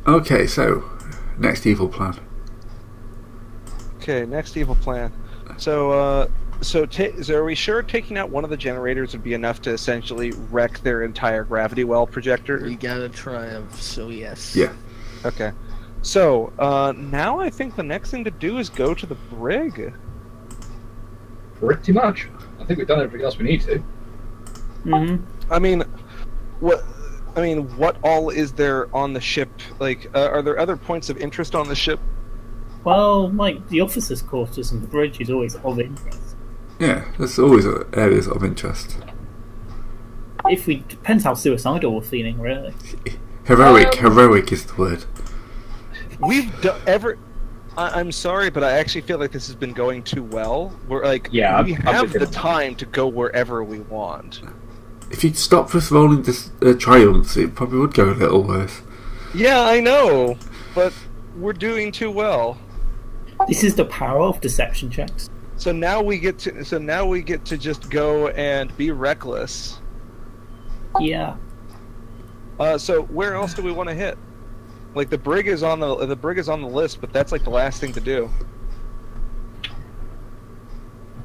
Okay, so next evil plan. Okay, next evil plan. So are we sure taking out one of the generators would be enough to essentially wreck their entire gravity well projector? We gotta triumph, so yes. Yeah. Okay. So, now I think the next thing to do is go to the brig. Pretty much. I think we've done everything else we need to. I mean, what all is there on the ship? Like, are there other points of interest on the ship? Well, like, the officers' quarters and the bridge is always of interest. Yeah, there's always areas of interest. Depends how suicidal we're feeling, really. Heroic is the word. I'm sorry, but I actually feel like this has been going too well. We're like, we I'm have with the you. time to go wherever we want. If you'd stopped us rolling this triumphs, it probably would go a little worse. Yeah, I know, but we're doing too well. This is the power of deception checks. So now we get to just go and be reckless. Yeah. So where else do we want to hit? Like the brig is on the list, but that's like the last thing to do.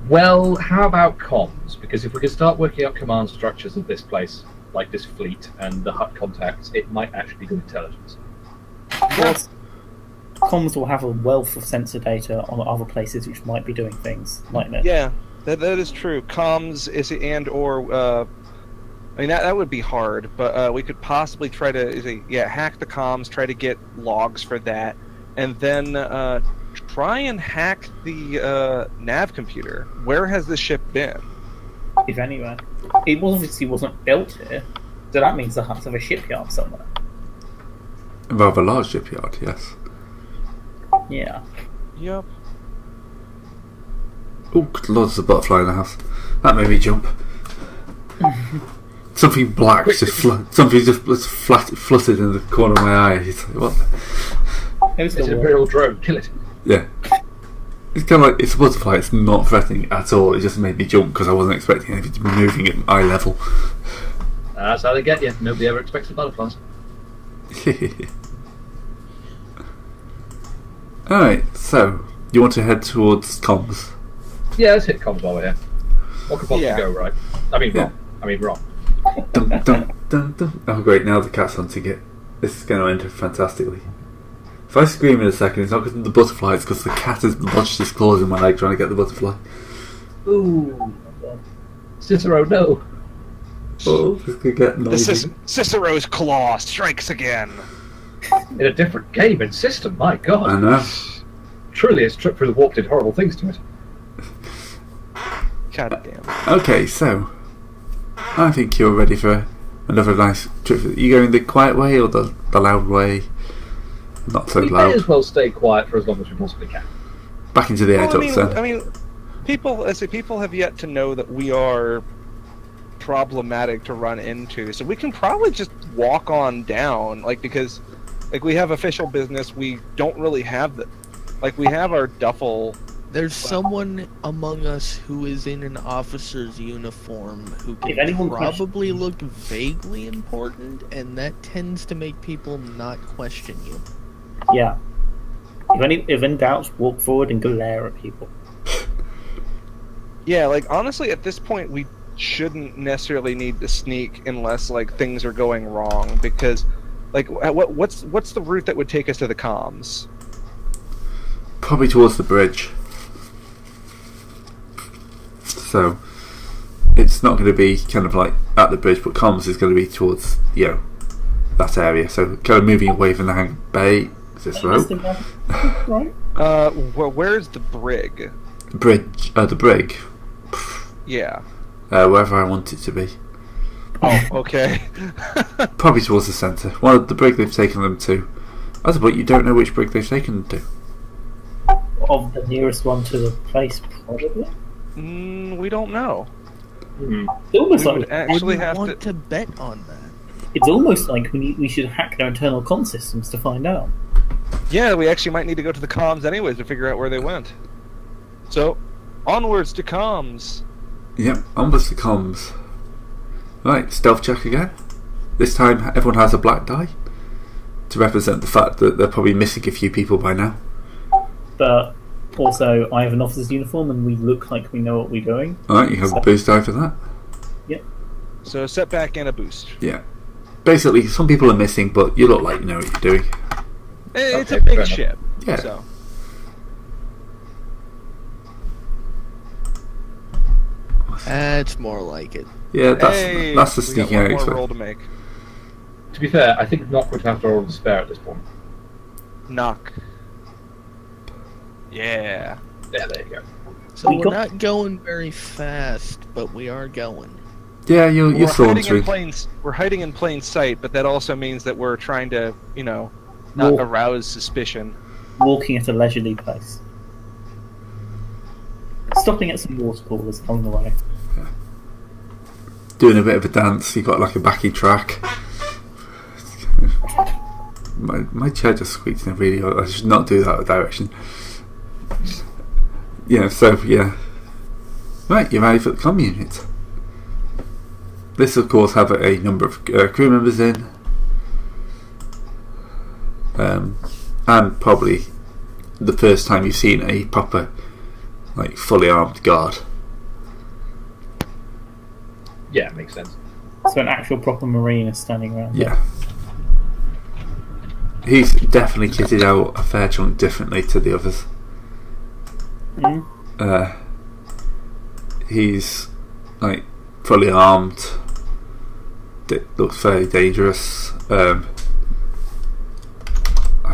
Well, how about comms? Because if we can start working out command structures of this place, like this fleet and the hut contacts, it might actually be good intelligence. Of course, comms will have a wealth of sensor data on other places which might be doing things, mightn't it? Yeah, that is true. Comms is I mean that would be hard, but we could possibly try to hack the comms, try to get logs for that, and then try and hack the nav computer. Where has this ship been? If anywhere. It obviously wasn't built here, so that means they have to have a shipyard somewhere. A rather large shipyard, yes. Yeah. Yep. Oh, good lord, there's a butterfly in the house. That made me jump. Something black something just fluttered in the corner of my eye. It's like, what? It was It's the an war. Imperial drone, kill it. Yeah. It's kind of like, it's a butterfly, it's not threatening at all. It just made me jump because I wasn't expecting anything to be moving at eye level. That's how they get you. Nobody ever expects the butterflies. Alright, so, you want to head towards comms? Yeah, let's hit comms while we're here. What could possibly Yeah. go right? I mean, Yeah. wrong. I mean, wrong. Dun, dun, dun, dun. Oh great, now the cat's hunting it. This is going to end fantastically. If I scream in a second, it's not because of the butterfly, it's because the cat has lodged his claws in my leg trying to get the butterfly. Ooh. Cicero, no. Oh, this could get noisy. Cicero's claw strikes again. In a different game and system, my god. I know. Truly, it's trip through the warp did horrible things to it. God damn. Okay, so I think you're ready for another nice trip. Are you going the quiet way or the loud way? Not so We may loud. as well stay quiet for as long as we possibly can. Back into the Well, adults then. I mean, people have yet to know that we are problematic to run into, so we can probably just walk on down, because we have official business. We don't really have we have our duffel. There's someone among us who is in an officer's uniform who If can anyone probably look vaguely important, and that tends to make people not question you. Yeah. If in doubt, walk forward and glare at people. Yeah, honestly, at this point, we shouldn't necessarily need to sneak unless things are going wrong, because what's the route that would take us to the comms? Probably towards the bridge. So it's not going to be kind of at the bridge, but comms is going to be towards that area. So kind of moving away from the hang bay. Is this right? Right? Where's the brig? Bridge, the brig. Yeah. Wherever I want it to be. Oh, okay. Probably towards the centre. Well, the brig they've taken them to. As a point, you don't know which brig they've taken them to. Of the nearest one to the place, probably. We don't know. It's almost We like would actually Wouldn't have want to. to bet on that. it's almost like we should hack their internal comm systems to find out. Yeah, we actually might need to go to the comms anyways to figure out where they went. So, onwards to comms. Yep, onwards to comms. Right, stealth check again. This time everyone has a black die. to represent the fact that they're probably missing a few people by now. But also, I have an officer's uniform, and we look like we know what we're doing. Alright, you have a boost die for that. So a setback and a boost. Yeah. Basically, some people are missing, but you look like you know what you're doing. It's Okay, a big fair enough. ship. Yeah. So. That's more like it. Yeah, Hey, that's the we got sneaking one out more expert. roll to make. To be fair, I think Knock would have to roll to spare at this point. Knock. Yeah. Yeah, there you go. So We we're got- not going very fast, but we are going. Yeah, you're We're hiding, sauntering. we're hiding in plain sight, but that also means that we're trying to, not Walk- arouse suspicion. walking at a leisurely pace. Stopping at some water coolers along the way. Doing a bit of a dance. You got like a backy track. My chair just squeaked in the video. I should not do that direction. Yeah, so yeah. Right, you're ready for the comm unit. This, of course, have a number of crew members in, and probably the first time you've seen a proper, like, fully armed guard. Yeah, makes sense. So an actual proper marine is standing around there. Yeah. He's definitely kitted out a fair chunk differently to the others. Mm. He's like fully armed. Looks fairly dangerous. I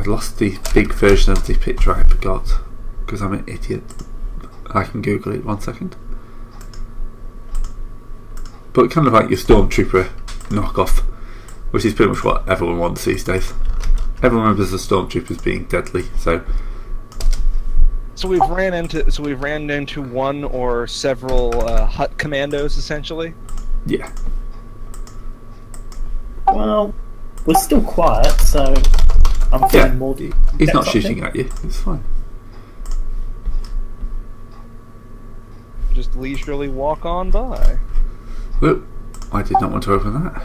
lost the big version of the picture. I forgot because I'm an idiot. I can Google it 1 second. But kind of like your Stormtrooper knockoff, which is pretty much what everyone wants these days. Everyone remembers the Stormtroopers being deadly, so So we've ran into one or several hut commandos essentially. yeah. Well, we're still quiet, so I'm feeling Yeah, more. he's not That's shooting okay. at you. It's fine. Just leisurely walk on by. Whoop. I did not want to open that.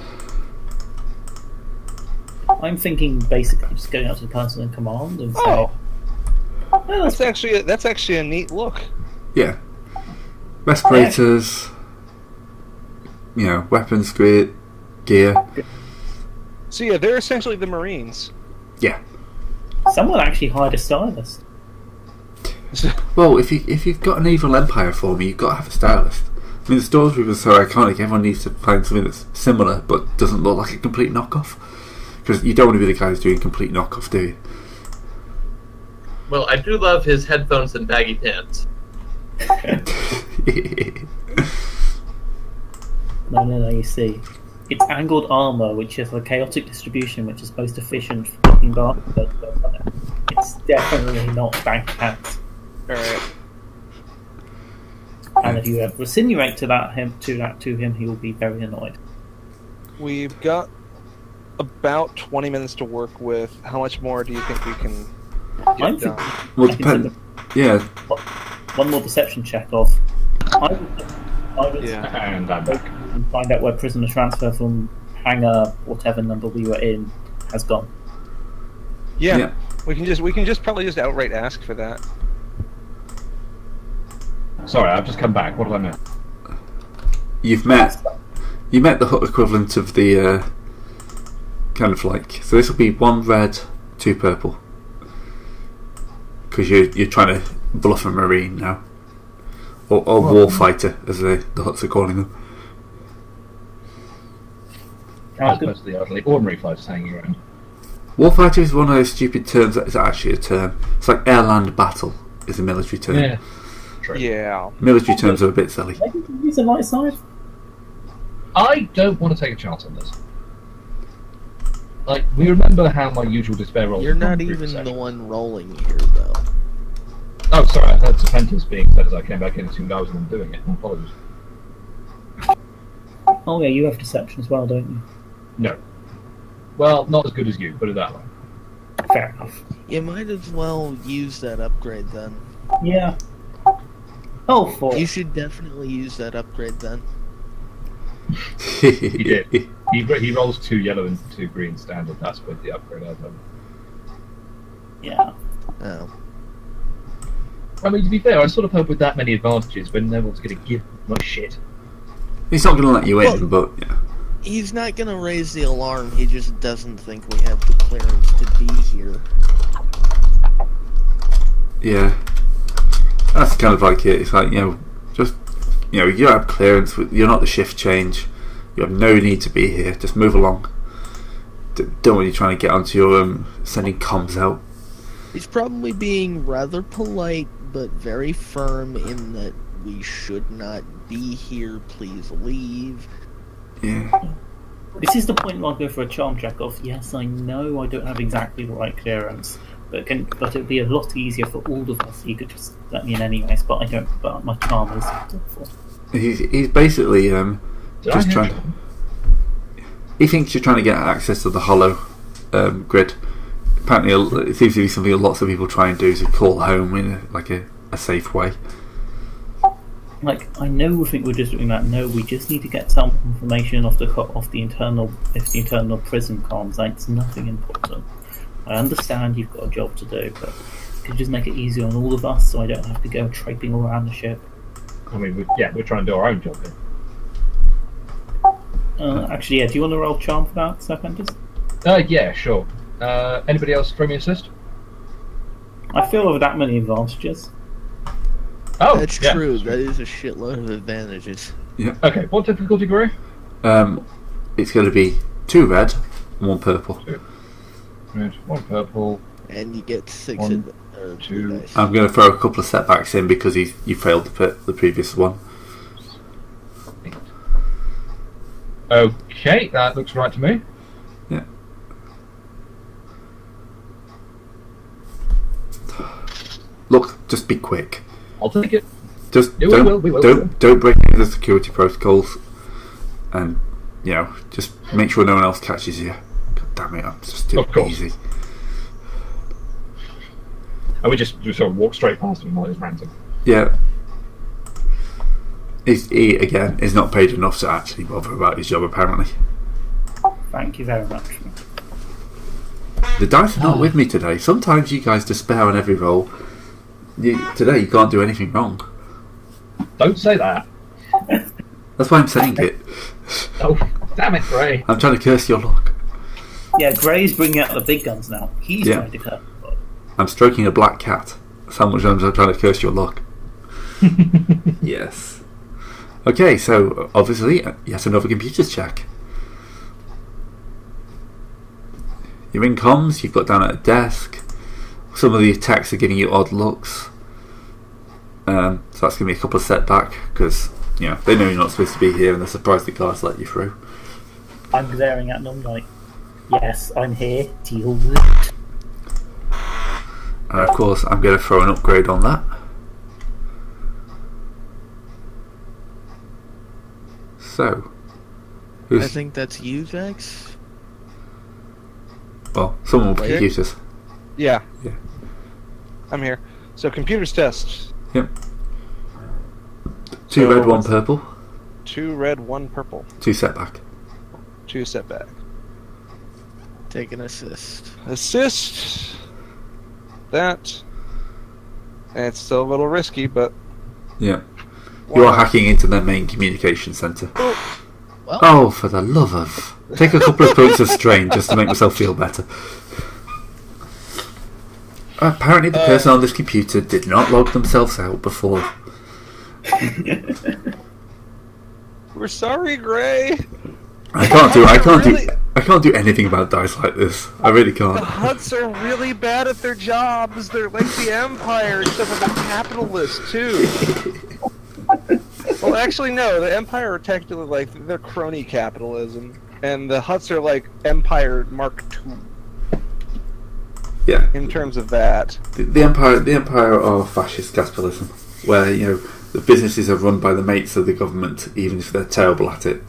I'm thinking basically just going up to the person in command and saying, Oh, "Well, that's that's actually a neat look. Yeah. Respirators, weapons, gear. So yeah, they're essentially the Marines. Yeah. someone actually hired a stylist." Well, if you've got an evil empire for me, you've got to have a stylist. I mean, the Stormtroopers are so iconic, everyone needs to find something that's similar but doesn't look like a complete knockoff. Because you don't want to be the guy who's doing complete knockoff, do you? Well, I do love his headphones and baggy pants. No, you see. It's angled armour, which is a chaotic distribution, which is most efficient for picking bar. But it's definitely not bank pants. Alright. And if you ever insinuate to him, he will be very annoyed. We've got about 20 minutes to work with. How much more do you think we can I'm get done? thinking Well, I can depend. send Yeah, one more deception check of. I would Yeah. And I'm back. and find out where prisoner transfer from hangar whatever number we were in has gone. Yeah. Yeah. We can just probably just outright ask for that. Sorry, I've just come back. What have I missed? you met the hut equivalent of the kind of like. So this will be 1 red, 2 purple. Because you're trying to bluff a marine now, or warfighter as the huts are calling them. As opposed to the ordinary fighters hanging around. Warfighter is one of those stupid terms that is actually a term. It's like air-land battle is a military term. Yeah. True. Yeah. Military terms are a bit silly. Maybe we can use the light side. I don't want to take a chance on this. Like, we remember how my usual despair rolls. You're have not gone through even this the session. one rolling here, though. Oh, sorry, I heard Serpentis being said as I came back in, assumed I was the one doing it. My apologies. Oh yeah, you have deception as well, don't you? No. Well, not as good as you, put it that way. Fair enough. You might as well use that upgrade then. Yeah. Oh, for You should definitely use that upgrade then. did. He rolls 2 yellow and 2 green standard. That's with the upgrade I've done. Yeah. Oh. I mean, to be fair, I sort of hope with that many advantages when no one's going to give much shit. He's not going to let you in, but yeah. He's not gonna raise the alarm, he just doesn't think we have the clearance to be here. Yeah. That's kind of like it. It's like, just, you have clearance, you're not the shift change, you have no need to be here, just move along. Don't want you trying to get onto your sending comms out. He's probably being rather polite, but very firm in that we should not be here, please leave. Yeah. This is the point where I go for a charm check of, yes, I know I don't have exactly the right clearance, but it'd be a lot easier for all of us. You could just let me in anyways, but I don't. But my charm is awful. He's basically just trying. He thinks you're trying to get access to the hollow grid. Apparently, it seems to be something that lots of people try and do, to call home in a safe way. Like, I know we think we're just doing that. No, we just need to get some information off the internal prison comms. Like, it's nothing important. I understand you've got a job to do, but you could just make it easier on all of us, so I don't have to go traipsing all around the ship. I mean, we're trying to do our own job here. Actually, yeah. Do you want to roll charm for that, Serpentis? Yeah, sure. Anybody else throw me assist? I feel over that many advantages. Oh, That's yeah. true, that is a shitload of advantages. Yeah. Okay, what difficulty, Gray? It's going to be 2 red, 1 purple. 2 red, 1 purple. And you get 6 1, or 2. dice. I'm going to throw a couple of setbacks in because you failed the previous one. Okay, that looks right to me. Yeah. Look, just be quick. I'll take it. Just Yeah, we will. don't break any of the security protocols, and just make sure no one else catches you. God damn it, I'm just too Of course. easy. And we just sort of walk straight past him while he's ranting. Yeah. He again is not paid enough to actually bother about his job, apparently. Thank you very much. The dice are not with me today. Sometimes you guys despair on every roll. Today you can't do anything wrong. Don't say that. That's why I'm saying it. Oh, damn it, Gray. I'm trying to curse your luck. Yeah, Gray's bringing out the big guns now. He's Yeah. trying to cut. I'm stroking a black cat. That's how much I'm trying to curse your luck. Yes. Okay, so obviously, yet another computers check. You're in comms, you've got down at a desk. Some of the attacks are giving you odd looks. So that's going to be a couple of setback because they know you're not supposed to be here and they're surprised the guards let you through. I'm glaring at them like, yes, I'm here. Deal with it. And of course, I'm going to throw an upgrade on that. So, I think that's you, Vex. well, someone with Later? computers. Yeah. Yeah. I'm here. So computers test. Yep. 2 So red, 1 what's- purple, 2 red, 1 purple. 2 setback. 2 setback. Take an assist. Assist. That. And it's still a little risky, but Yeah. You are Wow. hacking into their main communication centre. Well, Oh, for the love of... Take a couple of points of strain just to make myself feel better. Apparently the person on this computer did not log themselves out before. we're sorry, Gray. I can't do anything about dice like this. I really The can't. Huts are really bad at their jobs. They're like the Empire, except for they're capitalists too. Well, actually, no. The Empire are technically they're crony capitalism, and the Huts are like Empire Mark II Yeah. in terms of that. The Empire are fascist capitalism, where the businesses are run by the mates of the government, even if they're terrible at it.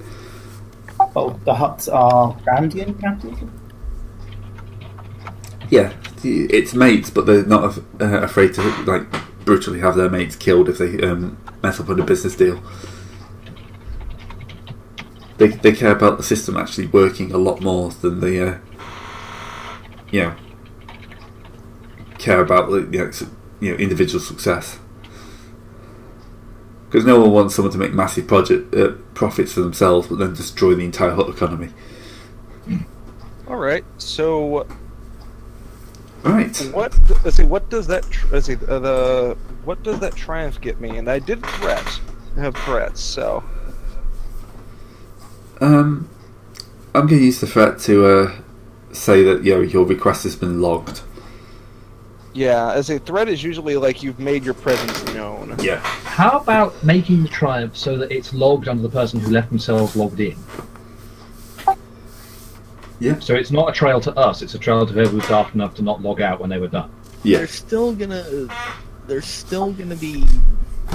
Oh, the Huts are Randian capitalism? Yeah, it's mates, but they're not afraid to brutally have their mates killed if they mess up on a business deal. they care about the system actually working a lot more than they care about individual success. Because no one wants someone to make massive profits for themselves, but then destroy the entire hut economy. All right. So, Right. what does that triumph get me? And I did have threats. So, I'm going to use the threat to say that your request has been logged. yeah, as a threat is usually like you've made your presence known. Yeah. How about making the triumph so that it's logged under the person who left themselves logged in? Yeah. So it's not a trail to us, it's a trail to whoever was daft enough to not log out when they were done. Yeah. They're still gonna be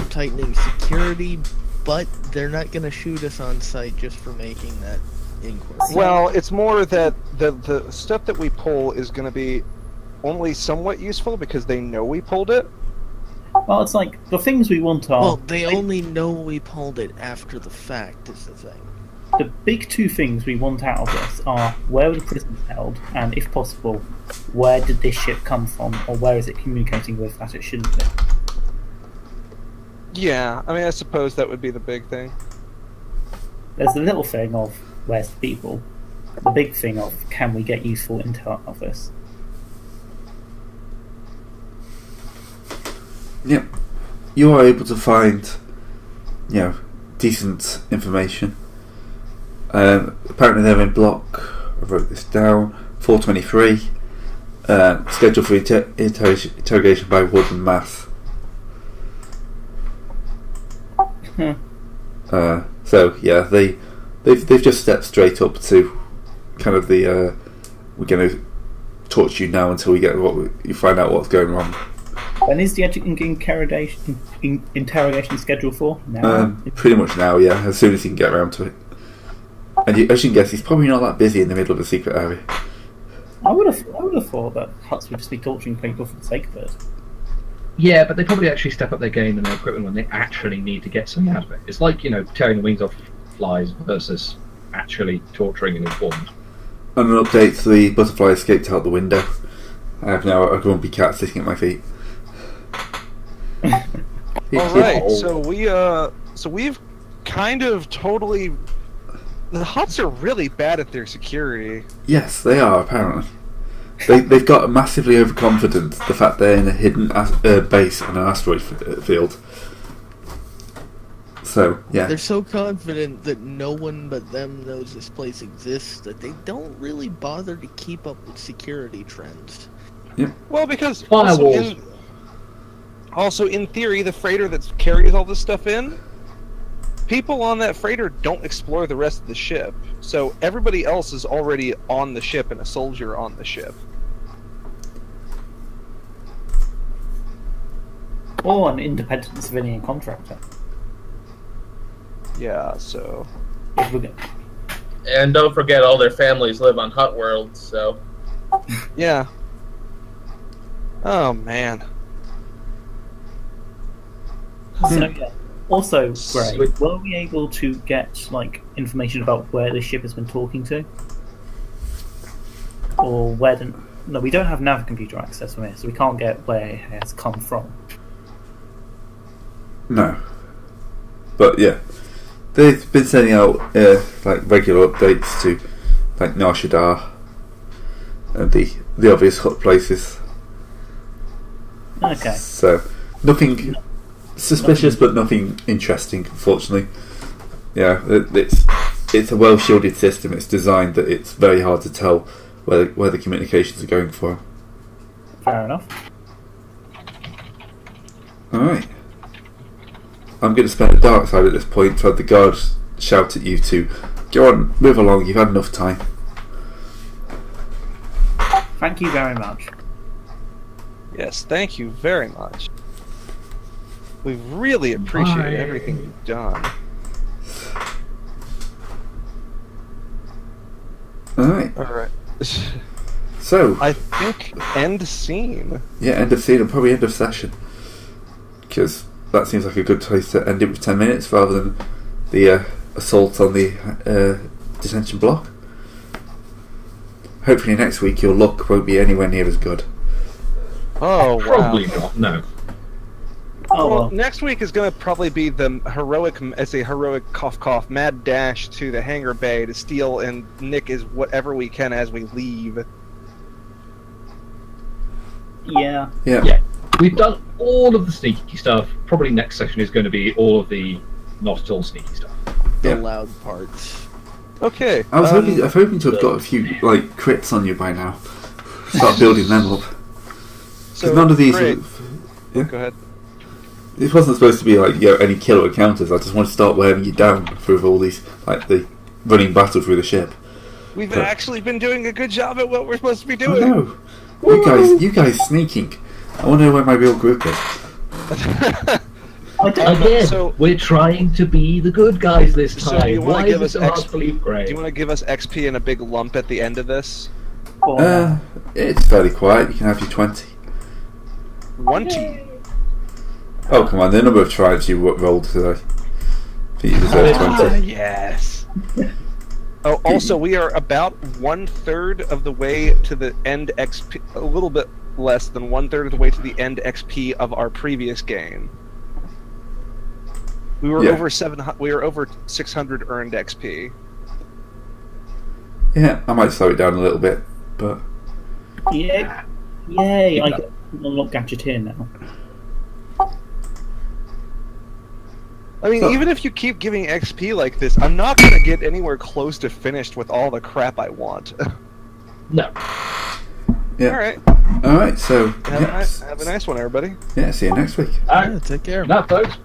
tightening security, but they're not gonna shoot us on sight just for making that inquiry. Well, it's more that the stuff that we pull is going to be only somewhat useful because they know we pulled it. Well, it's like the things we want are Well, they only know we pulled it after the fact, is the thing. the big two things we want out of this are where were the prisoners held, and if possible, where did this ship come from, or where is it communicating with that it shouldn't be. Yeah, I mean, I suppose that would be the big thing. There's the little thing of where's the people, the big thing of can we get useful intel of this. Yep. You are able to find, decent information. Apparently they're in block, I wrote this down, 423, scheduled for interrogation by Warden Mass. So yeah, they've just stepped straight up to kind of the we're going to torture you now until you find out what's going wrong. When is the interrogation scheduled for? Now? Pretty much now, yeah, as soon as he can get around to it. And as you can guess, he's probably not that busy in the middle of a secret area. I would have thought that huts would just be torturing people for the sake of it. Yeah, but they probably actually step up their game and their equipment when they actually need to get something out of it. It's like, tearing the wings off flies versus actually torturing an informant. And an update, the butterfly escaped out the window. I have now a grumpy cat sitting at my feet. All right, so we've kind of totally. The Huts are really bad at their security. Yes, they are, apparently. They've got massively overconfident the fact they're in a hidden base on an asteroid field. So, yeah. They're so confident that no one but them knows this place exists that they don't really bother to keep up with security trends. Yep. Well, because Firewalls. also in theory, the freighter that carries all this stuff in, people on that freighter don't explore the rest of the ship. So everybody else is already on the ship and a soldier on the ship. Or an independent civilian contractor. Yeah, so... If we're gonna... And don't forget, all their families live on Hut World, so... Yeah. Oh, man. So, yeah. Also, Gray, were we able to get information about where the ship has been talking to? Or where the... No, we don't have nav computer access from here, so we can't get where it has come from. No. But yeah. They've been sending out regular updates to Nar Shaddaa and the obvious hut places. Okay. So nothing suspicious, but nothing interesting, unfortunately. Yeah, it's a well shielded system. It's designed that it's very hard to tell where the communications are going from. Fair enough. Alright. I'm going to spend a dark side at this point to have the guards shout at you to go on, move along, you've had enough time. Thank you very much. Yes, thank you very much. We really appreciate Bye. everything you've done. Alright. Alright. So, I think end scene. yeah, end of scene and probably end of session. Because that seems like a good place to end it with 10 minutes rather than the assault on the detention block. Hopefully next week your luck won't be anywhere near as good. Oh, Probably wow. not. No. Oh, Well, well. next week is going to probably be the heroic cough mad dash to the hangar bay to steal and nick is whatever we can as we leave. Yeah. Yeah. Yeah. We've done all of the sneaky stuff. Probably next session is going to be all of the not at all sneaky stuff. The Yeah. loud parts. Okay. I was hoping to have got a few like crits on you by now. Start building them up. so None of these. great. Yeah. Go ahead. This wasn't supposed to be like any killer encounters. I just want to start wearing you down through all these like the running battle through the ship. We've But- actually been doing a good job at what we're supposed to be I doing. know. You guys sneaking. I want to know where my real group is. I don't know. Again, so- we're trying to be the good guys this So time. you wanna Why give is us it so hard X- to believe, Greg? Do you want to give us XP and a big lump at the end of this? It's fairly quiet. You can have your 20. 20. Oh come on! The number of tribes you rolled today. I think you deserve Ah, 20. yes. Oh, also, we are about 1/3 of the way to the end XP. A little bit less than 1/3 of the way to the end XP of our previous game. We were Yeah. over 700. We were over 600 earned XP. Yeah, I might slow it down a little bit, but Yeah. Yay! I can unlock Gadgeteer now. I mean, So- even if you keep giving XP like this, I'm not gonna get anywhere close to finished with all the crap I want. No. yeah. All right. All right. So Have a nice one, everybody. yeah. See you next week. Alright, Yeah, take care. that, folks.